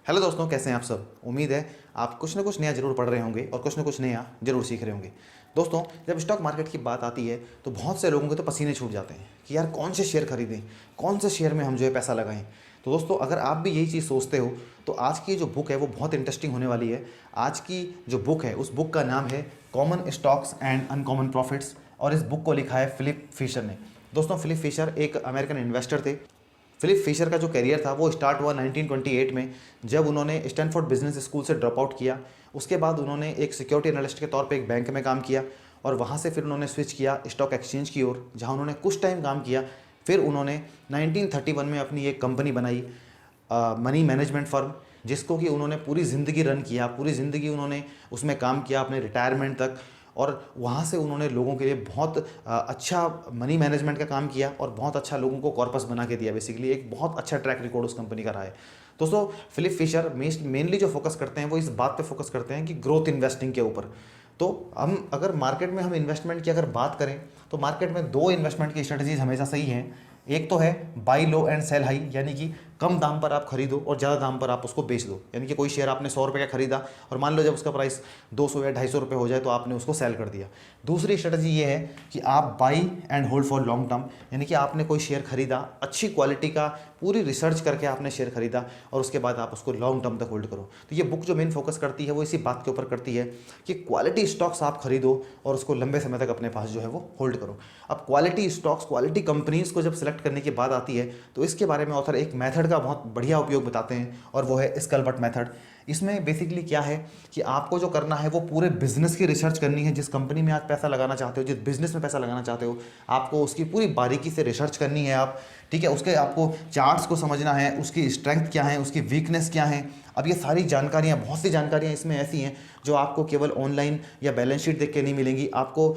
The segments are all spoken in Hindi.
हेलो दोस्तों, कैसे हैं आप सब। उम्मीद है आप कुछ ना कुछ नया जरूर पढ़ रहे होंगे और कुछ ना कुछ नया जरूर सीख रहे होंगे। दोस्तों, जब स्टॉक मार्केट की बात आती है तो बहुत से लोगों के तो पसीने छूट जाते हैं कि यार कौन से शेयर खरीदें, कौन से शेयर में हम जो है पैसा लगाएं। तो दोस्तों, अगर आप भी यही चीज़ सोचते हो तो आज की जो बुक है वो बहुत इंटरेस्टिंग होने वाली है। आज की जो बुक है उस बुक का नाम है common stocks and uncommon profits, और इस बुक को लिखा है फिलिप फिशर ने। दोस्तों, फिलिप फिशर एक अमेरिकन इन्वेस्टर थे। फिलिप फिशर का जो करियर था वो स्टार्ट हुआ 1928 में, जब उन्होंने स्टैनफोर्ड बिजनेस स्कूल से ड्रॉप आउट किया। उसके बाद उन्होंने एक सिक्योरिटी एनालिस्ट के तौर पे एक बैंक में काम किया और वहाँ से फिर उन्होंने स्विच किया स्टॉक एक्सचेंज की ओर, जहाँ उन्होंने कुछ टाइम काम किया। फिर उन्होंने 1931 में अपनी एक कंपनी बनाई, मनी मैनेजमेंट फर्म, जिसको कि उन्होंने पूरी ज़िंदगी रन किया, पूरी ज़िंदगी उन्होंने उसमें काम किया अपने रिटायरमेंट तक। और वहाँ से उन्होंने लोगों के लिए बहुत अच्छा मनी मैनेजमेंट का काम किया और बहुत अच्छा लोगों को कॉर्पस बना के दिया। बेसिकली एक बहुत अच्छा ट्रैक रिकॉर्ड उस कंपनी का रहा है। दोस्तों, फिलिप फिशर मेनली जो फोकस करते हैं वो इस बात पे फोकस करते हैं कि ग्रोथ इन्वेस्टिंग के ऊपर। तो हम अगर मार्केट में हम इन्वेस्टमेंट की अगर बात करें तो मार्केट में दो इन्वेस्टमेंट की स्ट्रेटजीज हमेशा सही हैं। एक तो है buy low and sell high, यानी कि कम दाम पर आप खरीदो और ज़्यादा दाम पर आप उसको बेच दो। यानी कि कोई शेयर आपने 100 रुपये का खरीदा और मान लो जब उसका प्राइस 200 या 250 रुपये हो जाए तो आपने उसको सेल कर दिया। दूसरी स्ट्रेटजी ये है कि आप by and hold for long term, यानी कि आपने कोई शेयर खरीदा, अच्छी क्वालिटी का पूरी रिसर्च करके आपने शेयर खरीदा और उसके बाद आप उसको लॉन्ग टर्म तक होल्ड करो। तो ये बुक जो मेन फोकस करती है वो इसी बात के ऊपर करती है कि क्वालिटी स्टॉक्स आप खरीदो और उसको लंबे समय तक अपने पास जो है वो होल्ड करो। अब क्वालिटी स्टॉक्स, क्वालिटी कंपनीज को जब सेलेक्ट करने की बात आती है तो इसके बारे में ऑथर एक मेथड का बहुत बढ़िया उपयोग बताते हैं और वो है स्कैलबट मेथड। इसमें बेसिकली क्या है कि आपको जो करना है वो पूरे बिजनेस की रिसर्च करनी है। जिस कंपनी में आप पैसा लगाना चाहते हो, जिस बिजनेस में पैसा लगाना चाहते हो, आपको उसकी पूरी बारीकी से रिसर्च करनी है। आप ठीक है, उसके आपको चार्ट्स को समझना है, उसकी स्ट्रेंथ क्या है, उसकी वीकनेस क्या है। अब ये सारी जानकारियाँ, बहुत सी जानकारियाँ इसमें ऐसी हैं जो आपको केवल ऑनलाइन या बैलेंस शीट देख के नहीं मिलेंगी। आपको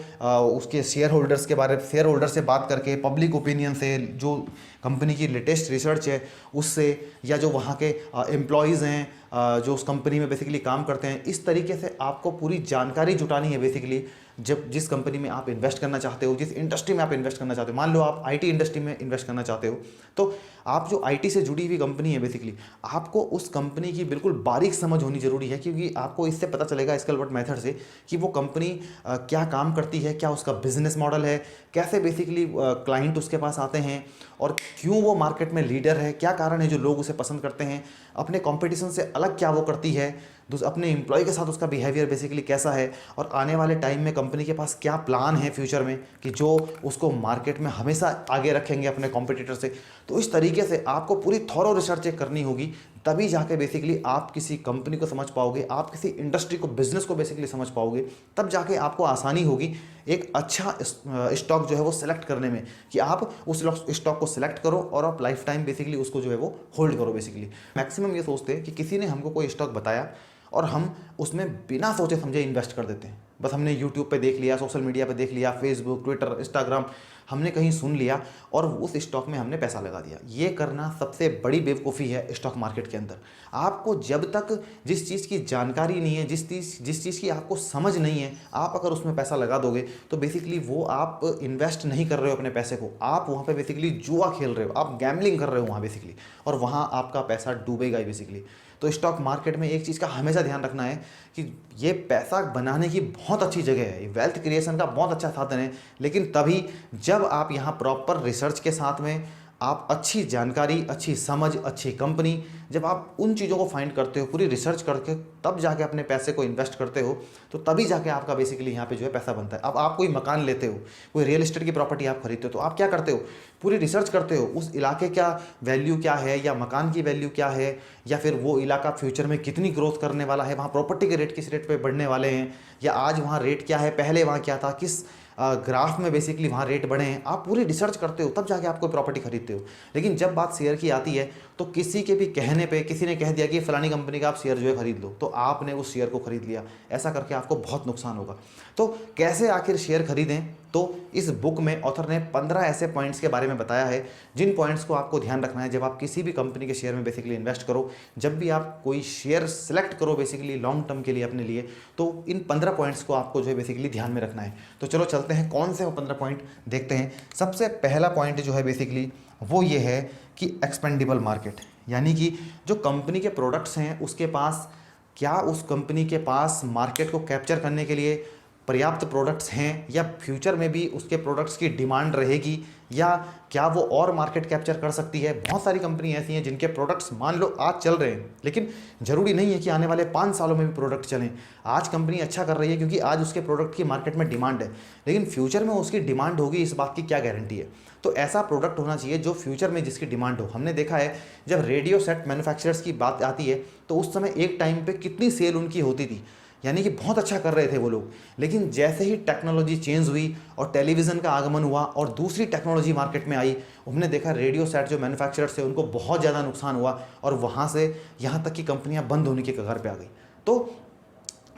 उसके शेयर होल्डर्स के बारे में, शेयर होल्डर से बात करके, पब्लिक ओपिनियन से, जो कंपनी की लेटेस्ट रिसर्च है उससे, या जो वहाँ के एम्प्लॉयज़ हैं जो उस कंपनी में बेसिकली काम करते हैं, इस तरीके से आपको पूरी जानकारी जुटानी है बेसिकली। जब जिस कंपनी में आप इन्वेस्ट करना चाहते हो, जिस इंडस्ट्री में आप इन्वेस्ट करना चाहते हो, मान लो आप आईटी इंडस्ट्री में इन्वेस्ट करना चाहते हो, तो आप जो आईटी से जुड़ी हुई कंपनी है बेसिकली, आपको उस कंपनी की बिल्कुल बारीक समझ होनी जरूरी है, क्योंकि आपको इससे पता चलेगा स्कैलबट मेथड से कि वो कंपनी क्या काम करती है, क्या उसका बिजनेस मॉडल है, कैसे बेसिकली क्लाइंट उसके पास आते हैं और क्यों वो मार्केट में लीडर है, क्या कारण है जो लोग उसे पसंद करते हैं, अपने कंपटीशन से अलग क्या वो करती है, अपने एम्प्लॉय के साथ उसका बिहेवियर बेसिकली कैसा है, और आने वाले टाइम में कंपनी के पास क्या प्लान है फ्यूचर में कि जो उसको मार्केट में हमेशा आगे रखेंगे अपने कॉम्पिटिटर से। तो इस तरीके से आपको पूरी थॉरो रिसर्च एक करनी होगी, तभी जाके बेसिकली आप किसी कंपनी को समझ पाओगे, आप किसी इंडस्ट्री को, बिजनेस को बेसिकली समझ पाओगे। तब जाके आपको आसानी होगी एक अच्छा स्टॉक जो है वो सेलेक्ट करने में, कि आप उस स्टॉक को सेलेक्ट करो और आप लाइफ टाइम बेसिकली उसको जो है वो होल्ड करो। बेसिकली मैक्सिमम ये सोचते हैं कि किसी ने हमको कोई स्टॉक बताया और हम उसमें बिना सोचे समझे इन्वेस्ट कर देते हैं। बस हमने यूट्यूब पे देख लिया, सोशल मीडिया पे देख लिया, फेसबुक, ट्विटर, इंस्टाग्राम, हमने कहीं सुन लिया और उस स्टॉक में हमने पैसा लगा दिया। ये करना सबसे बड़ी बेवकूफ़ी है स्टॉक मार्केट के अंदर। आपको जब तक जिस चीज़ की जानकारी नहीं है, जिस चीज़ की आपको समझ नहीं है, आप अगर उसमें पैसा लगा दोगे तो बेसिकली वो आप इन्वेस्ट नहीं कर रहे हो अपने पैसे को, आप वहाँ पे बेसिकली जुआ खेल रहे हो, आप गैम्बलिंग कर रहे हो वहाँ बेसिकली, और वहाँ आपका पैसा डूबेगा ही बेसिकली। तो स्टॉक मार्केट में एक चीज़ का हमेशा ध्यान रखना है कि ये पैसा बनाने की बहुत अच्छी जगह है, ये वेल्थ क्रिएशन का बहुत अच्छा साधन है, लेकिन तभी जब आप यहाँ प्रॉपर रिसर्च के साथ में आप अच्छी जानकारी, अच्छी समझ, अच्छी कंपनी, जब आप उन चीज़ों को फाइंड करते हो, पूरी रिसर्च करके तब जाके अपने पैसे को इन्वेस्ट करते हो, तो तभी जाके आपका बेसिकली यहाँ पे जो है पैसा बनता है। अब आप कोई मकान लेते हो, कोई रियल एस्टेट की प्रॉपर्टी आप खरीदते हो, तो आप क्या करते हो, पूरी रिसर्च करते हो उस इलाके का वैल्यू क्या है, या मकान की वैल्यू क्या है, या फिर वो इलाका फ्यूचर में कितनी ग्रोथ करने वाला है, वहाँ प्रॉपर्टी के रेट किस रेट पर बढ़ने वाले हैं, या आज वहाँ रेट क्या है, पहले वहाँ क्या था, किस ग्राफ में बेसिकली वहाँ रेट बढ़े हैं। आप पूरी रिसर्च करते हो तब जाके आप कोई प्रॉपर्टी खरीदते हो। लेकिन जब बात शेयर की आती है तो किसी के भी कहने पे किसी ने कह दिया कि फलानी कंपनी का आप शेयर जो है खरीद लो, तो आपने उस शेयर को खरीद लिया, ऐसा करके आपको बहुत नुकसान होगा। तो कैसे आखिर शेयर खरीदें, तो इस बुक में ऑथर ने 15 ऐसे पॉइंट्स के बारे में बताया है जिन पॉइंट्स को आपको ध्यान रखना है जब आप किसी भी कंपनी के शेयर में बेसिकली इन्वेस्ट करो। जब भी आप कोई शेयर सेलेक्ट करो बेसिकली लॉन्ग टर्म के लिए अपने लिए, तो इन 15 पॉइंट्स को आपको जो है बेसिकली ध्यान में रखना है। तो चलो चलते हैं, कौन से वो 15 पॉइंट देखते हैं। सबसे पहला पॉइंट जो है बेसिकली वो ये है कि एक्सपेंडेबल मार्केट, यानी कि जो कंपनी के प्रोडक्ट्स हैं उसके पास, क्या उस कंपनी के पास मार्केट को कैप्चर करने के लिए पर्याप्त प्रोडक्ट्स हैं, या फ्यूचर में भी उसके प्रोडक्ट्स की डिमांड रहेगी, या क्या वो और मार्केट कैप्चर कर सकती है। बहुत सारी कंपनी ऐसी हैं जिनके प्रोडक्ट्स मान लो आज चल रहे हैं, लेकिन ज़रूरी नहीं है कि आने वाले 5 सालों में भी प्रोडक्ट चलें। आज कंपनी अच्छा कर रही है क्योंकि आज उसके प्रोडक्ट की मार्केट में डिमांड है, लेकिन फ्यूचर में उसकी डिमांड होगी, इस बात की क्या गारंटी है। तो ऐसा प्रोडक्ट होना चाहिए जो फ्यूचर में जिसकी डिमांड हो। हमने देखा है जब रेडियो सेट मैन्युफैक्चरर्स की बात आती है तो उस समय एक टाइम पे कितनी सेल उनकी होती थी, यानी कि बहुत अच्छा कर रहे थे वो लोग। लेकिन जैसे ही टेक्नोलॉजी चेंज हुई और टेलीविज़न का आगमन हुआ और दूसरी टेक्नोलॉजी मार्केट में आई, हमने देखा रेडियो सेट जो मैन्युफैक्चरर्स थे उनको बहुत ज़्यादा नुकसान हुआ और वहाँ से यहाँ तक कि कंपनियाँ बंद होने के कगार पे आ गई। तो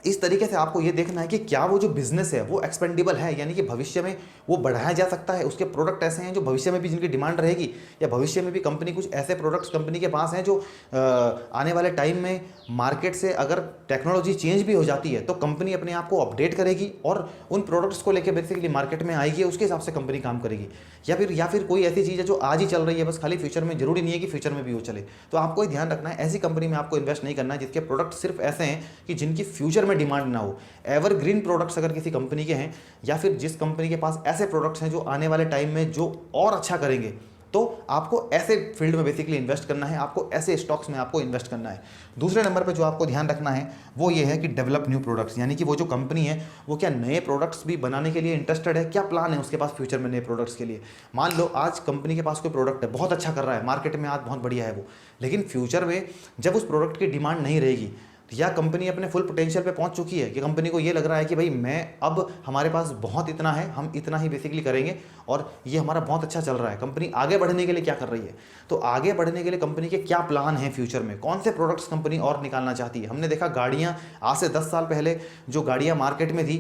इस तरीके से आपको ये देखना है कि क्या वो जो बिज़नेस है वो एक्सपेंडेबल है, यानी कि भविष्य में वो बढ़ाया जा सकता है। उसके प्रोडक्ट ऐसे हैं जो भविष्य में भी जिनकी डिमांड रहेगी, या भविष्य में भी कंपनी कुछ ऐसे प्रोडक्ट्स कंपनी के पास हैं जो आने वाले टाइम में मार्केट से अगर टेक्नोलॉजी चेंज भी हो जाती है तो कंपनी अपने आप को अपडेट करेगी और उन प्रोडक्ट्स को लेकर बेसिकली मार्केट में आएगी, उसके हिसाब से कंपनी काम करेगी। या फिर कोई ऐसी चीज़ है जो आज ही चल रही है बस खाली फ्यूचर में, जरूरी नहीं है कि फ्यूचर में भी वो चले। तो आपको ध्यान रखना है ऐसी कंपनी में आपको इन्वेस्ट नहीं करना है जिसके प्रोडक्ट सिर्फ ऐसे हैं कि जिनकी फ्यूचर में डिमांड ना हो। एवरग्रीन प्रोडक्ट्स अगर किसी कंपनी के हैं, या फिर जिस कंपनी के पास ऐसे प्रोडक्ट्स हैं जो आने वाले टाइम में जो और अच्छा करेंगे, तो आपको ऐसे फील्ड में बेसिकली इन्वेस्ट करना है, आपको ऐसे स्टॉक्स में आपको इन्वेस्ट करना है। दूसरे नंबर पे जो आपको ध्यान रखना है वो ये है कि डेवलप न्यू प्रोडक्ट्स, यानी कि वो जो कंपनी है वो क्या नए प्रोडक्ट्स भी बनाने के लिए इंटरेस्टेड है, क्या प्लान है उसके पास फ्यूचर में नए प्रोडक्ट्स के लिए। मान लो आज कंपनी के पास कोई प्रोडक्ट है, बहुत अच्छा कर रहा है, मार्केट में आज बहुत बढ़िया है वो, लेकिन फ्यूचर में जब उस प्रोडक्ट की डिमांड नहीं रहेगी या कंपनी अपने फुल पोटेंशियल पे पहुंच चुकी है कि कंपनी को ये लग रहा है कि भाई मैं अब हमारे पास बहुत इतना है, हम इतना ही बेसिकली करेंगे और ये हमारा बहुत अच्छा चल रहा है, कंपनी आगे बढ़ने के लिए क्या कर रही है। तो आगे बढ़ने के लिए कंपनी के क्या प्लान हैं फ्यूचर में, कौन से प्रोडक्ट्स कंपनी और निकालना चाहती है। हमने देखा गाड़ियाँ आज से 10 साल पहले जो गाड़ियाँ मार्केट में थी,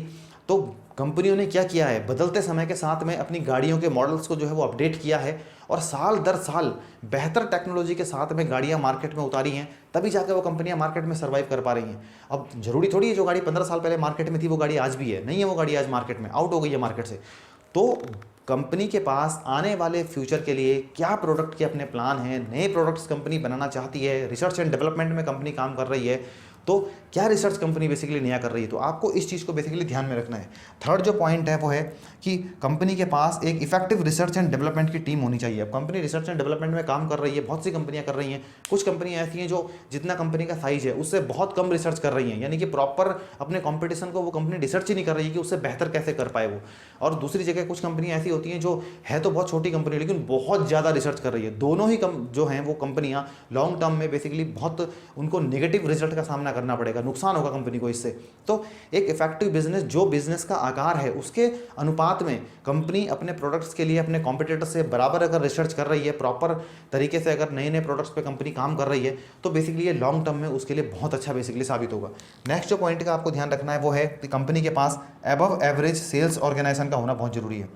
तो कंपनियों ने क्या किया है, बदलते समय के साथ में अपनी गाड़ियों के मॉडल्स को जो है वो अपडेट किया है और साल दर साल बेहतर टेक्नोलॉजी के साथ में गाड़ियां मार्केट में उतारी हैं, तभी जाकर वो कंपनियां मार्केट में सर्वाइव कर पा रही हैं। अब जरूरी थोड़ी है जो गाड़ी 15 साल पहले मार्केट में थी वो गाड़ी आज भी है, नहीं है वो गाड़ी आज मार्केट में, आउट हो गई है मार्केट से। तो कंपनी के पास आने वाले फ्यूचर के लिए क्या प्रोडक्ट के अपने प्लान हैं, नए प्रोडक्ट्स कंपनी बनाना चाहती है, रिसर्च एंड डेवलपमेंट में कंपनी काम कर रही है, तो क्या रिसर्च कंपनी बेसिकली नया कर रही है, तो आपको इस चीज़ को बेसिकली ध्यान में रखना है। थर्ड जो पॉइंट है वो है कि कंपनी के पास एक इफेक्टिव रिसर्च एंड डेवलपमेंट की टीम होनी चाहिए। अब कंपनी रिसर्च एंड डेवलपमेंट में काम कर रही है, बहुत सी कंपनियां कर रही हैं, कुछ कंपनियां ऐसी हैं जो जितना कंपनी का साइज है उससे बहुत कम रिसर्च कर रही हैं, यानी कि प्रॉपर अपने कॉम्पिटिशन को वो कंपनी रिसर्च ही नहीं कर रही है कि उससे बेहतर कैसे कर पाए वो। और दूसरी जगह कुछ कंपनियां ऐसी होती हैं जो है तो बहुत छोटी कंपनी लेकिन बहुत ज़्यादा रिसर्च कर रही है। दोनों ही जो हैं वो कंपनियां लॉन्ग टर्म में बेसिकली बहुत उनको नेगेटिव रिजल्ट का सामना करना पड़ेगा, नुकसान होगा कंपनी को इससे। तो एक इफेक्टिव बिजनेस जो बिजनेस का आकार है उसके अनुपात में कंपनी अपने प्रोडक्ट्स के लिए अपने कॉम्पिटिटर से बराबर अगर रिसर्च कर रही है, प्रॉपर तरीके से अगर नए नए प्रोडक्ट्स पे कंपनी काम कर रही है, तो बेसिकली ये लॉन्ग टर्म में उसके लिए बहुत अच्छा बेसिकली साबित होगा। नेक्स्ट जो पॉइंट का आपको ध्यान रखना है वो है कि कंपनी के पास अबव एवरेज सेल्स ऑर्गेनाइजेशन का होना बहुत जरूरी है।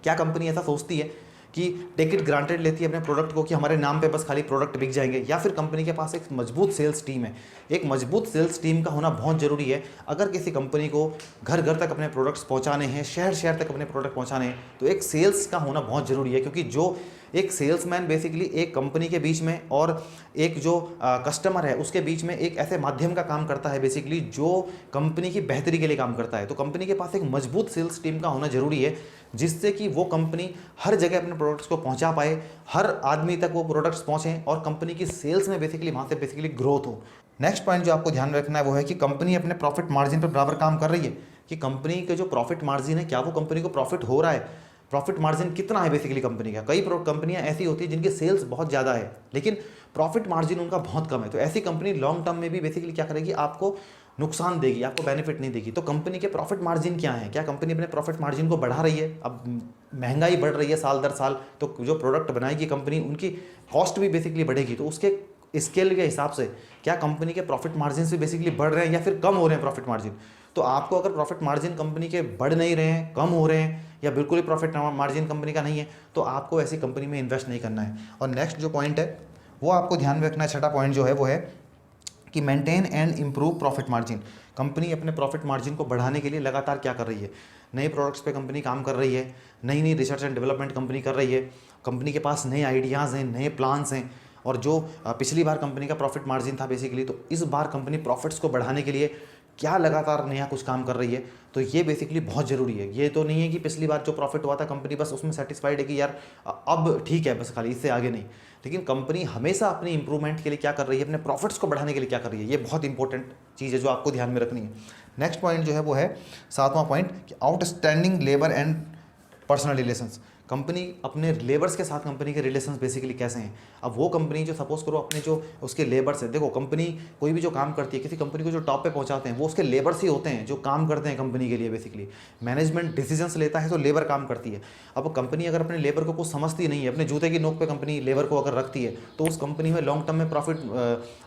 क्या कंपनी ऐसा सोचती है कि टेक इट ग्रांटेड लेती है अपने प्रोडक्ट को कि हमारे नाम पे बस खाली प्रोडक्ट बिक जाएंगे, या फिर कंपनी के पास एक मजबूत सेल्स टीम है। एक मजबूत सेल्स टीम का होना बहुत ज़रूरी है। अगर किसी कंपनी को घर घर तक अपने प्रोडक्ट्स पहुंचाने हैं, शहर शहर तक अपने प्रोडक्ट पहुंचाने हैं, तो एक सेल्स का होना बहुत ज़रूरी है, क्योंकि जो एक सेल्समैन बेसिकली एक कंपनी के बीच में और एक जो कस्टमर है उसके बीच में एक ऐसे माध्यम का काम करता है बेसिकली जो कंपनी की बेहतरी के लिए काम करता है। तो कंपनी के पास एक मजबूत सेल्स टीम का होना जरूरी है, जिससे कि वो कंपनी हर जगह अपने प्रोडक्ट्स को पहुंचा पाए, हर आदमी तक वो प्रोडक्ट्स पहुंचें और कंपनी की सेल्स में बेसिकली वहाँ से बेसिकली ग्रोथ हो। नेक्स्ट पॉइंट जो आपको ध्यान रखना है वो है कि कंपनी अपने प्रॉफिट मार्जिन पर बराबर काम कर रही है, कि कंपनी के जो प्रॉफिट मार्जिन है क्या वो कंपनी को प्रॉफिट हो रहा है, प्रॉफिट मार्जिन कितना है बेसिकली कंपनी का। कई कंपनियां ऐसी होती है जिनकी सेल्स बहुत ज़्यादा है लेकिन प्रॉफिट मार्जिन उनका बहुत कम है, तो ऐसी कंपनी लॉन्ग टर्म में भी बेसिकली क्या करेगी, आपको नुकसान देगी, आपको बेनिफिट नहीं देगी। तो कंपनी के प्रॉफिट मार्जिन क्या है, क्या कंपनी अपने प्रॉफिट मार्जिन को बढ़ा रही है। अब महंगाई बढ़ रही है साल दर साल, तो जो प्रोडक्ट बनाएगी कंपनी उनकी कॉस्ट भी बेसिकली बढ़ेगी, तो उसके स्केल के हिसाब से क्या कंपनी के प्रॉफिट मार्जिन भी बेसिकली बढ़ रहे हैं या फिर कम हो रहे हैं प्रॉफिट मार्जिन। तो आपको अगर प्रॉफिट मार्जिन कंपनी के बढ़ नहीं रहे हैं, कम हो रहे हैं, या बिल्कुल ही प्रॉफिट मार्जिन कंपनी का नहीं है, तो आपको ऐसी कंपनी में इन्वेस्ट नहीं करना है। और नेक्स्ट जो पॉइंट है वो आपको ध्यान में रखना है, छठा पॉइंट जो है वो है कि maintain and improve profit margin. Company अपने प्रॉफिट मार्जिन को बढ़ाने के लिए लगातार क्या कर रही है, नए प्रोडक्ट्स पे कंपनी काम कर रही है, नई नई रिसर्च एंड डेवलपमेंट कंपनी कर रही है, कंपनी के पास नए आइडियाज़ हैं, नए प्लान्स हैं। और जो पिछली बार कंपनी का प्रॉफिट मार्जिन था बेसिकली, तो इस बार कंपनी प्रॉफिट्स को बढ़ाने के लिए क्या लगातार नया कुछ काम कर रही है, तो ये बेसिकली बहुत ज़रूरी है। ये तो नहीं है कि पिछली बार जो प्रॉफिट हुआ था कंपनी बस उसमें सेटिस्फाइड है कि यार अब ठीक है बस खाली, इससे आगे नहीं। लेकिन कंपनी हमेशा अपनी इंप्रूवमेंट के लिए क्या कर रही है, अपने प्रॉफिट्स को बढ़ाने के लिए क्या कर रही है, ये बहुत इंपॉर्टेंट चीज़ है जो आपको ध्यान में रखनी है। नेक्स्ट पॉइंट जो है वो है 7वां पॉइंट कि outstanding labour and personal relations. Company अपने लेबर्स के साथ कंपनी के रिलेशंस बेसिकली कैसे हैं। अब वो कंपनी जो सपोज करो अपने जो उसके लेबर्स है, देखो कंपनी कोई भी जो काम करती है, किसी कंपनी को जो टॉप पे पहुंचाते हैं वो उसके लेबर्स ही होते हैं जो काम करते हैं कंपनी के लिए। बेसिकली मैनेजमेंट डिसीजंस लेता है तो लेबर काम करती है। अब कंपनी अगर अपने लेबर को कुछ समझती नहीं है, अपने जूते की नोक पे कंपनी लेबर को अगर रखती है, तो उस कंपनी में लॉन्ग टर्म में प्रॉफिट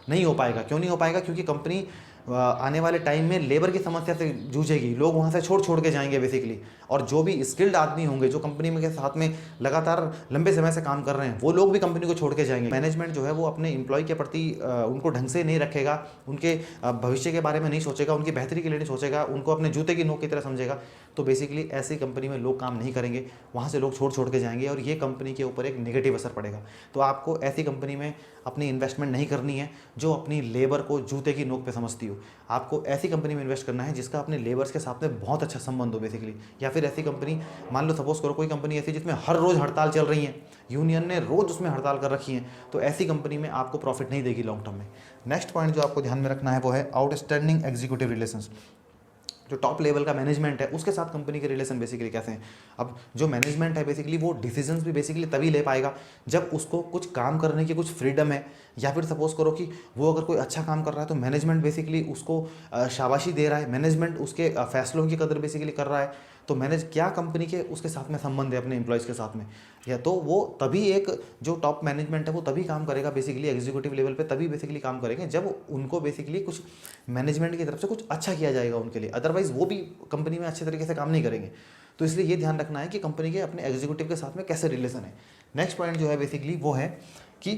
नहीं हो पाएगा। क्यों नहीं हो पाएगा? क्योंकि कंपनी आने वाले टाइम में लेबर की समस्या से जूझेगी, लोग वहाँ से छोड़ के जाएंगे बेसिकली। और जो भी स्किल्ड आदमी होंगे जो कंपनी में के साथ में लगातार लंबे समय से काम कर रहे हैं, वो लोग भी कंपनी को छोड़ के जाएंगे। मैनेजमेंट जो है वो अपने एम्प्लॉय के प्रति उनको ढंग से नहीं रखेगा, उनके भविष्य के बारे में नहीं सोचेगा, उनकी बेहतरी के लिए नहीं सोचेगा, उनको अपने जूते की नोक की तरह समझेगा, तो बेसिकली ऐसी कंपनी में लोग काम नहीं करेंगे, वहाँ से लोग छोड़ के जाएंगे और ये कंपनी के ऊपर एक नेगेटिव असर पड़ेगा। तो आपको ऐसी कंपनी में अपनी इन्वेस्टमेंट नहीं करनी है जो अपनी लेबर को जूते की नोक पे समझती हो। आपको ऐसी कंपनी में इन्वेस्ट करना है जिसका अपने लेबर्स के साथ में बहुत अच्छा संबंध हो बेसिकली। या फिर ऐसी कंपनी, मान लो सपोज करो कोई कंपनी ऐसी जिसमें हर रोज़ हड़ताल चल रही है, यूनियन ने रोज़ उसमें हड़ताल कर रखी है, तो ऐसी कंपनी में आपको प्रॉफिट नहीं देगी लॉन्ग टर्म में। नेक्स्ट पॉइंट जो आपको ध्यान में रखना है वो है आउटस्टैंडिंग एग्जीक्यूटिव रिलेशंस। जो टॉप लेवल का मैनेजमेंट है उसके साथ कंपनी के रिलेशन बेसिकली कैसे हैं। अब जो मैनेजमेंट है बेसिकली वो डिसीजंस भी बेसिकली तभी ले पाएगा जब उसको कुछ काम करने की कुछ फ्रीडम है, या फिर सपोज करो कि वो अगर कोई अच्छा काम कर रहा है तो मैनेजमेंट बेसिकली उसको शाबाशी दे रहा है, मैनेजमेंट उसके फैसलों की कदर बेसिकली कर रहा है। तो मैनेज क्या कंपनी के उसके साथ में संबंध है अपने एम्प्लॉयज़ के साथ में, या तो वो तभी एक जो टॉप मैनेजमेंट है वो तभी काम करेगा बेसिकली एग्जीक्यूटिव लेवल पे, तभी बेसिकली काम करेंगे जब उनको बेसिकली कुछ मैनेजमेंट की तरफ से कुछ अच्छा किया जाएगा उनके लिए, अदरवाइज वो भी कंपनी में अच्छे तरीके से काम नहीं करेंगे। तो इसलिए ये ध्यान रखना है कि कंपनी के अपने एग्जीक्यूटिव के साथ में कैसे रिलेशन है। नेक्स्ट पॉइंट जो है बेसिकली वो है कि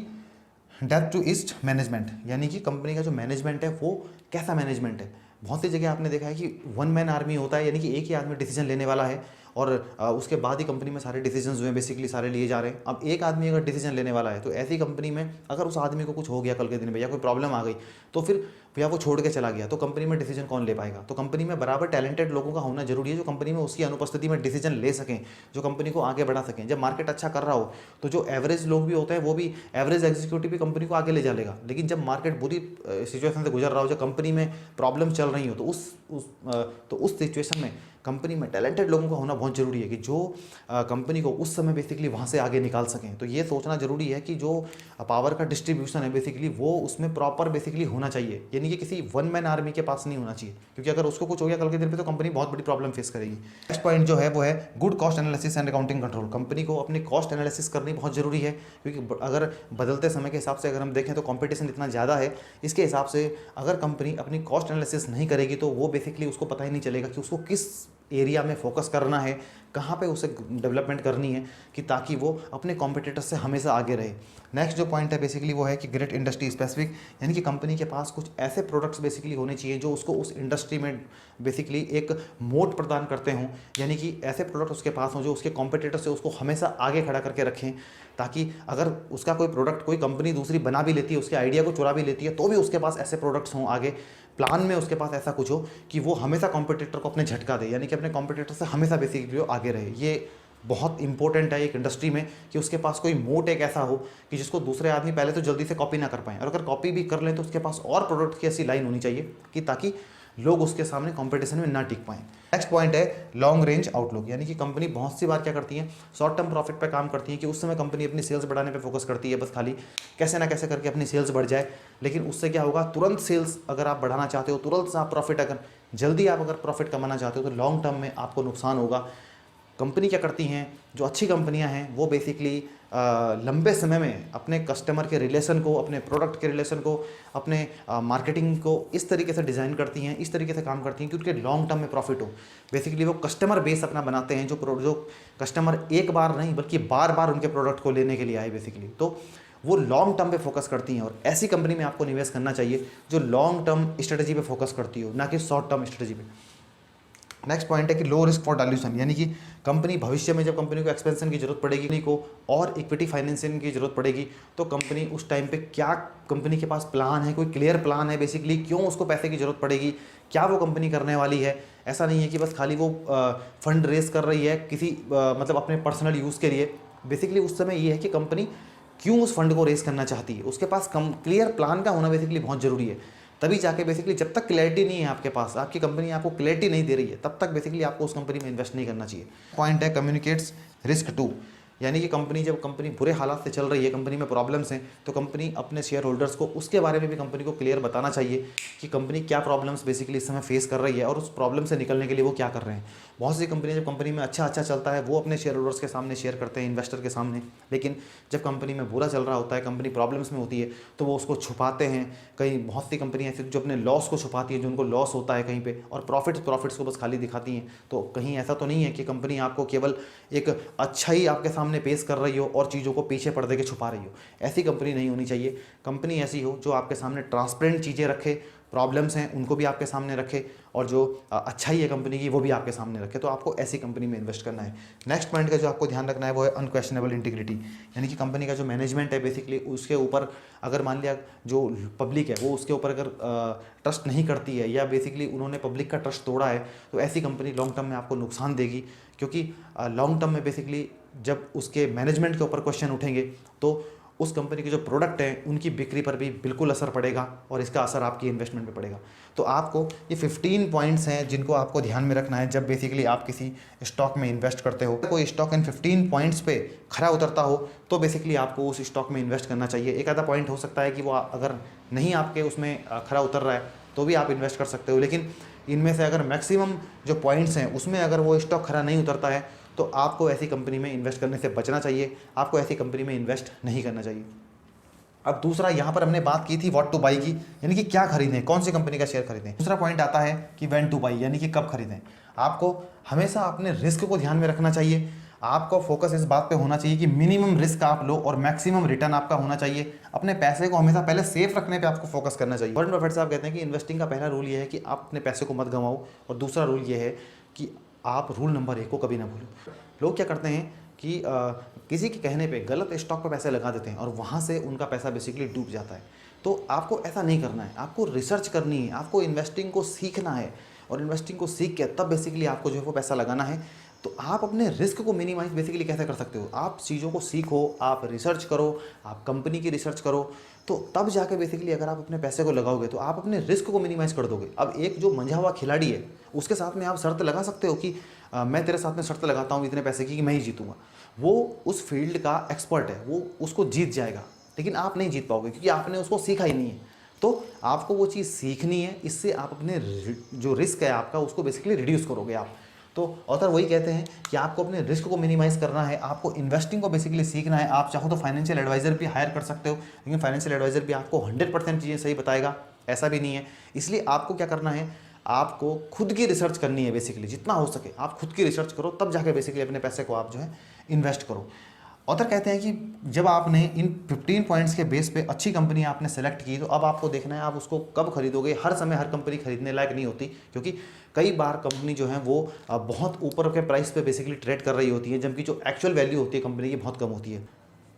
डेप्थ टू ईस्ट मैनेजमेंट, यानी कि कंपनी का जो मैनेजमेंट है वो कैसा मैनेजमेंट है। बहुत सी जगह आपने देखा है कि वन मैन आर्मी होता है, यानी कि एक ही आदमी डिसीजन लेने वाला है और उसके बाद ही कंपनी में सारे डिसीजंस जो हैं बेसिकली सारे लिए जा रहे हैं। अब एक आदमी अगर डिसीजन लेने वाला है तो ऐसी कंपनी में अगर उस आदमी को कुछ हो गया कल के दिन में या कोई प्रॉब्लम आ गई तो फिर या वो छोड़ के चला गया तो कंपनी में डिसीजन कौन ले पाएगा। तो कंपनी में बराबर टैलेंटेड लोगों का होना जरूरी है जो कंपनी में उसकी अनुपस्थिति में डिसीजन ले सकें, जो कंपनी को आगे बढ़ा सकें। जब मार्केट अच्छा कर रहा हो तो जो एवरेज लोग भी होते हैं वो भी, एवरेज एग्जीक्यूटिव भी कंपनी को आगे ले जाएगा। लेकिन जब मार्केट बुरी सिचुएशन से गुजर रहा हो, जब कंपनी में प्रॉब्लम चल रही हो, तो उस सिचुएशन में कंपनी में टैलेंटेड लोगों का होना बहुत ज़रूरी है कि जो कंपनी को उस समय बेसिकली वहाँ से आगे निकाल सकें। तो ये सोचना ज़रूरी है कि जो पावर का डिस्ट्रीब्यूशन है बेसिकली वो उसमें प्रॉपर बेसिकली होना चाहिए, यानी कि किसी वन मैन आर्मी के पास नहीं होना चाहिए, क्योंकि अगर उसको कुछ हो गया कल के दिन पे तो कंपनी बहुत बड़ी प्रॉब्लम फेस करेगी। नेक्स्ट पॉइंट जो है वो है good cost analysis and accounting control. Company को अपनी कॉस्ट एनालिसिस करनी बहुत ज़रूरी है, क्योंकि अगर बदलते समय के हिसाब से अगर हम देखें तो कॉम्पिटिशन इतना ज़्यादा है, इसके हिसाब से अगर कंपनी अपनी कॉस्ट एनालिसिस नहीं करेगी तो वो बेसिकली उसको पता ही नहीं चलेगा कि उसको किस एरिया में फोकस करना है, कहाँ पे उसे डेवलपमेंट करनी है, कि ताकि वो अपने कॉम्पिटिटर्स से हमेशा आगे रहे। नेक्स्ट जो पॉइंट है बेसिकली वो है कि ग्रेट इंडस्ट्री स्पेसिफिक, यानी कि कंपनी के पास कुछ ऐसे प्रोडक्ट्स बेसिकली होने चाहिए जो उसको उस इंडस्ट्री में बेसिकली एक मोट प्रदान करते हों, यानी कि ऐसे प्रोडक्ट उसके पास हों जो उसके कॉम्पिटिटर से उसको हमेशा आगे खड़ा करके रखें, ताकि अगर उसका कोई प्रोडक्ट कोई कंपनी दूसरी बना भी लेती है, उसके आइडिया को चुरा भी लेती है, तो भी उसके पास ऐसे प्रोडक्ट्स हों आगे प्लान में, उसके पास ऐसा कुछ हो कि वो हमेशा कॉम्पिटिटर को अपने झटका दे, यानी कि अपने कॉम्पिटिटर से हमेशा बेसिकली वो आगे रहे। ये बहुत इंपॉर्टेंट है एक इंडस्ट्री में कि उसके पास कोई मोट एक ऐसा हो कि जिसको दूसरे आदमी पहले तो जल्दी से कॉपी ना कर पाएँ, और अगर कॉपी भी कर लें तो उसके पास और प्रोडक्ट की ऐसी लाइन होनी चाहिए कि ताकि लोग उसके सामने कंपटीशन में ना टिक पाएँ। नेक्स्ट पॉइंट है लॉन्ग रेंज आउटलुक, यानी कि कंपनी बहुत सी बार क्या करती है, शॉर्ट टर्म प्रॉफिट पे काम करती है कि उस समय कंपनी अपनी सेल्स बढ़ाने पे फोकस करती है, बस खाली कैसे ना कैसे करके अपनी सेल्स बढ़ जाए। लेकिन उससे क्या होगा, तुरंत सेल्स अगर आप बढ़ाना चाहते हो, तुरंत से आप प्रॉफिट अगर जल्दी आप अगर प्रॉफिट कमाना चाहते हो तो लॉन्ग टर्म में आपको नुकसान होगा। कंपनी क्या करती हैं, जो अच्छी कंपनियां हैं वो बेसिकली लंबे समय में अपने कस्टमर के रिलेशन को, अपने प्रोडक्ट के रिलेशन को, अपने मार्केटिंग को इस तरीके से डिज़ाइन करती हैं, इस तरीके से काम करती हैं कि उनके लॉन्ग टर्म में प्रॉफिट हो। बेसिकली वो कस्टमर बेस अपना बनाते हैं जो कस्टमर एक बार नहीं बल्कि बार बार उनके प्रोडक्ट को लेने के लिए आए बेसिकली, तो वो लॉन्ग टर्म पे फोकस करती हैं। और ऐसी कंपनी में आपको निवेश करना चाहिए जो लॉन्ग टर्म स्ट्रेटजी पे फोकस करती हो, ना कि शॉर्ट टर्म स्ट्रेटजी पे। नेक्स्ट पॉइंट है कि लो रिस्क फॉर डाइल्यूशन, यानी कि कंपनी भविष्य में जब कंपनी को एक्सपेंशन की जरूरत पड़ेगी, कंपनी को और इक्विटी फाइनेंसिंग की जरूरत पड़ेगी, तो कंपनी उस टाइम पे क्या कंपनी के पास प्लान है, कोई क्लियर प्लान है बेसिकली, क्यों उसको पैसे की जरूरत पड़ेगी, क्या वो कंपनी करने वाली है। ऐसा नहीं है कि बस खाली वो फंड रेज कर रही है किसी मतलब अपने पर्सनल यूज़ के लिए। बेसिकली उस समय ये है कि कंपनी क्यों उस फंड को रेस करना चाहती है, उसके पास क्लियर प्लान का होना बेसिकली बहुत ज़रूरी है। तभी जाके बेसिकली, जब तक क्लैरिटी नहीं है आपके पास, आपकी कंपनी आपको क्लैरिटी नहीं दे रही है, तब तक बेसिकली आपको उस कंपनी में इन्वेस्ट नहीं करना चाहिए। पॉइंट है कम्युनिकेट्स रिस्क टू, यानी कि जब कंपनी बुरे हालात से चल रही है, कंपनी में प्रॉब्लम्स हैं, तो कंपनी अपने शेयर होल्डर्स को उसके बारे में भी कंपनी को क्लियर बताना चाहिए कि कंपनी क्या प्रॉब्लम्स बेसिकली इस समय फेस कर रही है और उस प्रॉब्लम से निकलने के लिए वो क्या कर रहे हैं। बहुत सी कंपनी जब कंपनी में अच्छा चलता है वो अपने शेयर होल्डर्स के सामने शेयर करते हैं, इन्वेस्टर के सामने, लेकिन जब कंपनी में बुरा चल रहा होता है, कंपनी प्रॉब्लम्स में होती है, तो वो उसको छुपाते हैं। कहीं बहुत सी कंपनियाँ ऐसी जो अपने लॉस को छुपाती हैं, जो उनको लॉस होता है कहीं पे, और प्रॉफिट्स को बस खाली दिखाती हैं। तो कहीं ऐसा तो नहीं है कि कंपनी आपको केवल एक अच्छा ही आपके सामने पेश कर रही हो और चीज़ों को पीछे पर्दे के छुपा रही हो। ऐसी कंपनी नहीं होनी चाहिए। कंपनी ऐसी हो जो आपके सामने ट्रांसपेरेंट चीज़ें रखे, प्रॉब्लम्स हैं उनको भी आपके सामने रखे, और जो अच्छाई है कंपनी की वो भी आपके सामने रखे। तो आपको ऐसी कंपनी में इन्वेस्ट करना है। नेक्स्ट पॉइंट का जो आपको ध्यान रखना है वो है अनक्वेश्चनेबल इंटीग्रिटी, यानी कि कंपनी का जो मैनेजमेंट है बेसिकली उसके ऊपर अगर मान लिया जो पब्लिक है वो उसके ऊपर अगर ट्रस्ट नहीं करती है, या बेसिकली उन्होंने पब्लिक का ट्रस्ट तोड़ा है, तो ऐसी कंपनी लॉन्ग टर्म में आपको नुकसान देगी। क्योंकि लॉन्ग टर्म में बेसिकली जब उसके मैनेजमेंट के ऊपर क्वेश्चन उठेंगे तो उस कंपनी के जो प्रोडक्ट हैं उनकी बिक्री पर भी बिल्कुल असर पड़ेगा, और इसका असर आपकी इन्वेस्टमेंट पे पड़ेगा। तो आपको ये 15 पॉइंट्स हैं जिनको आपको ध्यान में रखना है जब बेसिकली आप किसी स्टॉक में इन्वेस्ट करते हो। कोई स्टॉक इन 15 पॉइंट्स पे खरा उतरता हो तो बेसिकली आपको उस स्टॉक में इन्वेस्ट करना चाहिए। एक आधा पॉइंट हो सकता है कि वो अगर नहीं आपके उसमें खरा उतर रहा है तो भी आप इन्वेस्ट कर सकते हो, लेकिन इनमें से अगर मैक्सिमम जो पॉइंट्स हैं उसमें अगर वो स्टॉक खरा नहीं उतरता है तो आपको ऐसी कंपनी में इन्वेस्ट करने से बचना चाहिए, आपको ऐसी कंपनी में इन्वेस्ट नहीं करना चाहिए। अब दूसरा, यहाँ पर हमने बात की थी व्हाट टू बाई की, यानी कि क्या खरीदें, कौन सी कंपनी का शेयर खरीदें। दूसरा पॉइंट आता है कि व्हेन टू बाई, यानी कि कब खरीदें। आपको हमेशा अपने रिस्क को ध्यान में रखना चाहिए। आपको फोकस इस बात पे होना चाहिए कि मिनिमम रिस्क आप लो और मैक्सिमम रिटर्न आपका होना चाहिए। अपने पैसे को हमेशा पहले सेफ रखने पे आपको फोकस करना चाहिए। वॉरेन बफेट साहब कहते हैं कि इन्वेस्टिंग का पहला रूल ये है कि आप अपने पैसे को मत गंवाओ, और दूसरा रूल ये है कि आप रूल नंबर 1 को कभी ना भूलो। लोग क्या करते हैं कि किसी के कहने पे गलत स्टॉक पर पैसे लगा देते हैं और वहाँ से उनका पैसा बेसिकली डूब जाता है। तो आपको ऐसा नहीं करना है, आपको रिसर्च करनी है, आपको इन्वेस्टिंग को सीखना है, और इन्वेस्टिंग को सीख के तब बेसिकली आपको जो है वो पैसा लगाना है। तो आप अपने रिस्क को मिनिमाइज बेसिकली कैसे कर सकते हो, आप चीज़ों को सीखो, आप रिसर्च करो, आप कंपनी की रिसर्च करो, तो तब जाके बेसिकली अगर आप अपने पैसे को लगाओगे तो आप अपने रिस्क को मिनिमाइज कर दोगे। अब एक जो मंझा हुआ खिलाड़ी है उसके साथ में आप शर्त लगा सकते हो कि मैं तेरे साथ में शर्त लगाता हूँ इतने पैसे की कि मैं ही जीतूंगा। वो उस फील्ड का एक्सपर्ट है, वो उसको जीत जाएगा, लेकिन आप नहीं जीत पाओगे क्योंकि आपने उसको सीखा ही नहीं है। तो आपको वो चीज़ सीखनी है, इससे आप अपने जो रिस्क है आपका उसको बेसिकली रिड्यूस करोगे आप। तो ऑथर वही कहते हैं कि आपको अपने रिस्क को मिनिमाइज करना है, आपको इन्वेस्टिंग को बेसिकली सीखना है। आप चाहो तो फाइनेंशियल एडवाइजर भी हायर कर सकते हो, लेकिन फाइनेंशियल एडवाइजर भी आपको 100% चीज़ें सही बताएगा ऐसा भी नहीं है। इसलिए आपको क्या करना है, आपको खुद की रिसर्च करनी है। बेसिकली जितना हो सके आप खुद की रिसर्च करो, तब जाके बेसिकली अपने पैसे को आप जो है इन्वेस्ट करो। ऑथर कहते हैं कि जब आपने इन 15 पॉइंट्स के बेस पे अच्छी कंपनी आपने सेलेक्ट की, तो अब आपको देखना है आप उसको कब खरीदोगे। हर समय हर कंपनी खरीदने लायक नहीं होती, क्योंकि कई बार कंपनी जो है वो बहुत ऊपर के प्राइस पे बेसिकली ट्रेड कर रही होती है, जबकि जो एक्चुअल वैल्यू होती है कंपनी की बहुत कम होती है।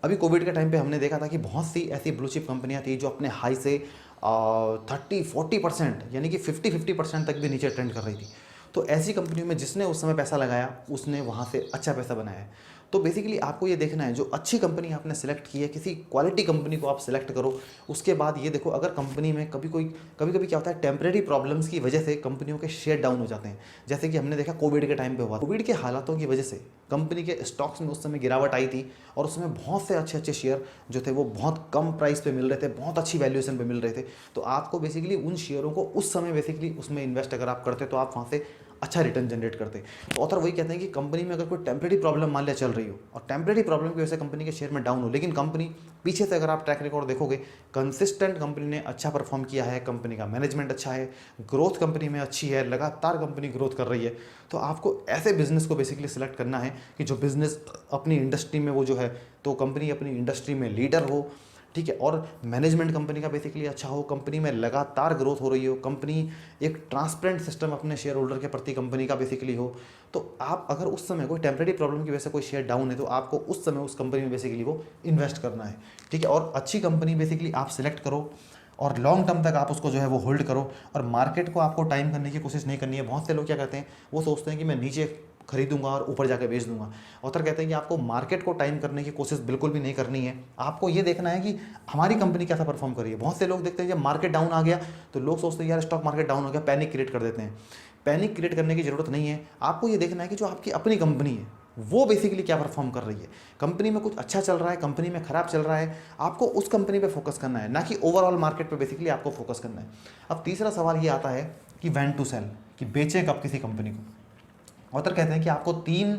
अभी कोविड के टाइम पे हमने देखा था कि बहुत सी ऐसी ब्लू चिप कंपनियां थी जो अपने हाई से 30-40% यानी कि 50-50% तक भी नीचे ट्रेंड कर रही थी। तो ऐसी कंपनियों में जिसने उस समय पैसा लगाया उसने वहाँ से अच्छा पैसा बनाया है। तो बेसिकली आपको ये देखना है जो अच्छी कंपनी आपने सेलेक्ट की है, किसी क्वालिटी कंपनी को आप सेलेक्ट करो। उसके बाद ये देखो अगर कंपनी में कभी कभी क्या होता है, टेम्परेरी प्रॉब्लम्स की वजह से कंपनियों के शेयर डाउन हो जाते हैं। जैसे कि हमने देखा कोविड के टाइम पे हुआ, कोविड के हालातों की वजह से कंपनी के स्टॉक्स में उस समय गिरावट आई थी, और उसमें बहुत से अच्छे अच्छे शेयर जो थे वो बहुत कम प्राइस पे मिल रहे थे, बहुत अच्छी वैल्यूएशन पे मिल रहे थे। तो आपको बेसिकली उन शेयरों को उस समय बेसिकली उसमें इन्वेस्ट अगर आप करते तो आप वहाँ से अच्छा रिटर्न जनरेट करते। तो ऑथर वही कहते हैं कि कंपनी में अगर कोई टेम्परेरी प्रॉब्लम मान लिया चल रही हो, और टेम्परेरी प्रॉब्लम की वजह से कंपनी के शेयर में डाउन हो, लेकिन कंपनी पीछे से अगर आप ट्रैक रिकॉर्ड देखोगे, कंसिस्टेंट कंपनी ने अच्छा परफॉर्म किया है, कंपनी का मैनेजमेंट अच्छा है, ग्रोथ कंपनी में अच्छी है, लगातार कंपनी ग्रोथ कर रही है, तो आपको ऐसे बिजनेस को बेसिकली सिलेक्ट करना है कि जो बिजनेस अपनी इंडस्ट्री में वो जो है, तो कंपनी अपनी इंडस्ट्री में लीडर हो, ठीक है, और मैनेजमेंट कंपनी का बेसिकली अच्छा हो, कंपनी में लगातार ग्रोथ हो रही हो, कंपनी एक ट्रांसपेरेंट सिस्टम अपने शेयर होल्डर के प्रति कंपनी का बेसिकली हो, तो आप अगर उस समय कोई टेम्परेरी प्रॉब्लम की वजह से कोई शेयर डाउन है तो आपको उस समय उस कंपनी में बेसिकली वो इन्वेस्ट करना है। ठीक है, और अच्छी कंपनी बेसिकली आप सिलेक्ट करो और लॉन्ग टर्म तक आप उसको जो है वो होल्ड करो, और मार्केट को आपको टाइम करने की कोशिश नहीं करनी है। बहुत से लोग क्या कहते हैं, वो सोचते हैं कि मैं नीचे खरीदूंगा और ऊपर जाकर बेच दूंगा। ऑथर कहते हैं कि आपको मार्केट को टाइम करने की कोशिश बिल्कुल भी नहीं करनी है, आपको ये देखना है कि हमारी कंपनी कैसा परफॉर्म कर रही है। बहुत से लोग देखते हैं जब मार्केट डाउन आ गया तो लोग सोचते हैं यार स्टॉक मार्केट डाउन हो गया, पैनिक क्रिएट कर देते हैं। पैनिक क्रिएट करने की जरूरत नहीं है, आपको ये देखना है कि जो आपकी अपनी कंपनी है वो बेसिकली क्या परफॉर्म कर रही है। कंपनी में कुछ अच्छा चल रहा है, कंपनी में खराब चल रहा है, आपको उस कंपनी पे फोकस करना है, ना कि ओवरऑल मार्केट पे बेसिकली आपको फोकस करना है। अब तीसरा सवाल ये आता है कि व्हेन टू सेल, कि बेचें कब किसी कंपनी को। ऑथर कहते हैं कि आपको 3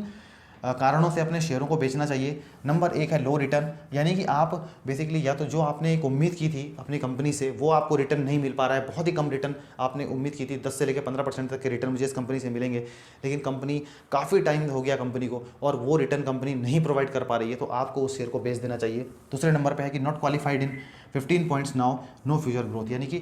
कारणों से अपने शेयरों को बेचना चाहिए। नंबर 1 है लो रिटर्न, यानी कि आप बेसिकली या तो जो आपने एक उम्मीद की थी अपनी कंपनी से वो आपको रिटर्न नहीं मिल पा रहा है, बहुत ही कम रिटर्न आपने उम्मीद की थी, 10 से लेकर 15% तक के रिटर्न मुझे इस कंपनी से मिलेंगे, लेकिन कंपनी काफ़ी टाइम हो गया कंपनी को और वो रिटर्न कंपनी नहीं प्रोवाइड कर पा रही है, तो आपको उस शेयर को बेच देना चाहिए। दूसरे नंबर पर है कि not qualified in 15 points now, no future growth, यानी कि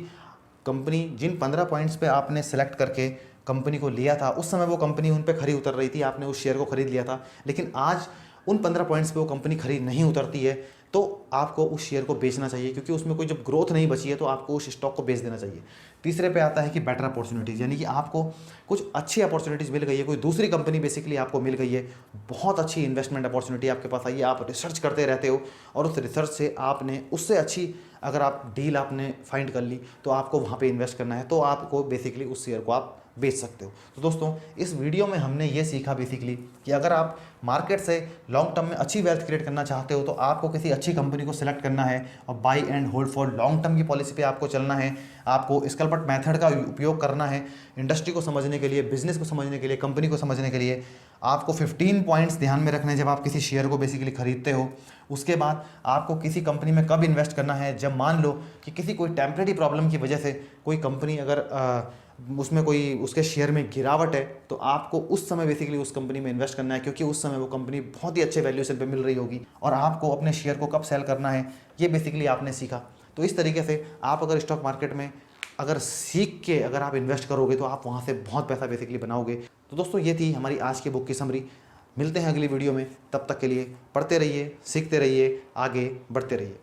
कंपनी जिन 15 पॉइंट्स पे आपने सेलेक्ट करके कंपनी को लिया था उस समय वो कंपनी उन पे खरी उतर रही थी, आपने उस शेयर को खरीद लिया था, लेकिन आज उन 15 पॉइंट्स पे वो कंपनी खरी नहीं उतरती है, तो आपको उस शेयर को बेचना चाहिए, क्योंकि उसमें कोई जब ग्रोथ नहीं बची है तो आपको उस स्टॉक को बेच देना चाहिए। तीसरे पे आता है कि बेटर अपॉर्चुनिटीज़, यानी कि आपको कुछ अच्छी अपॉर्चुनिटीज़ मिल गई है, कोई दूसरी कंपनी बेसिकली आपको मिल गई है, बहुत अच्छी इन्वेस्टमेंट अपॉर्चुनिटी आपके पास आई है, आप रिसर्च करते रहते हो और उस रिसर्च से आपने उससे अच्छी अगर आप डील आपने फाइंड कर ली तो आपको वहाँ पे इन्वेस्ट करना है, तो आपको बेसिकली उस शेयर को आप बेच सकते हो। तो दोस्तों इस वीडियो में हमने ये सीखा बेसिकली कि अगर आप मार्केट से लॉन्ग टर्म में अच्छी वेल्थ क्रिएट करना चाहते हो तो आपको किसी अच्छी कंपनी को सिलेक्ट करना है और by and hold for long term की पॉलिसी पे आपको चलना है। आपको स्कैल्पट मेथड का उपयोग करना है इंडस्ट्री को समझने के लिए, बिजनेस को समझने के लिए, कंपनी को समझने के लिए। आपको 15 पॉइंट्स ध्यान में रखने हैं जब आप किसी शेयर को बेसिकली खरीदते हो। उसके बाद आपको किसी कंपनी में कब इन्वेस्ट करना है, जब मान लो कि किसी कोई टेम्परेरी प्रॉब्लम की वजह से कोई कंपनी अगर उसमें कोई उसके शेयर में गिरावट है तो आपको उस समय बेसिकली उस कंपनी में इन्वेस्ट करना है, क्योंकि उस समय वो कंपनी बहुत ही अच्छे वैल्यूएशन पे मिल रही होगी। और आपको अपने शेयर को कब सेल करना है ये बेसिकली आपने सीखा। तो इस तरीके से आप अगर स्टॉक मार्केट में अगर सीख के अगर आप इन्वेस्ट करोगे तो आप वहाँ से बहुत पैसा बेसिकली बनाओगे। तो दोस्तों ये थी हमारी आज की बुक की समरी। मिलते हैं अगली वीडियो में, तब तक के लिए पढ़ते रहिए, सीखते रहिए, आगे बढ़ते रहिए।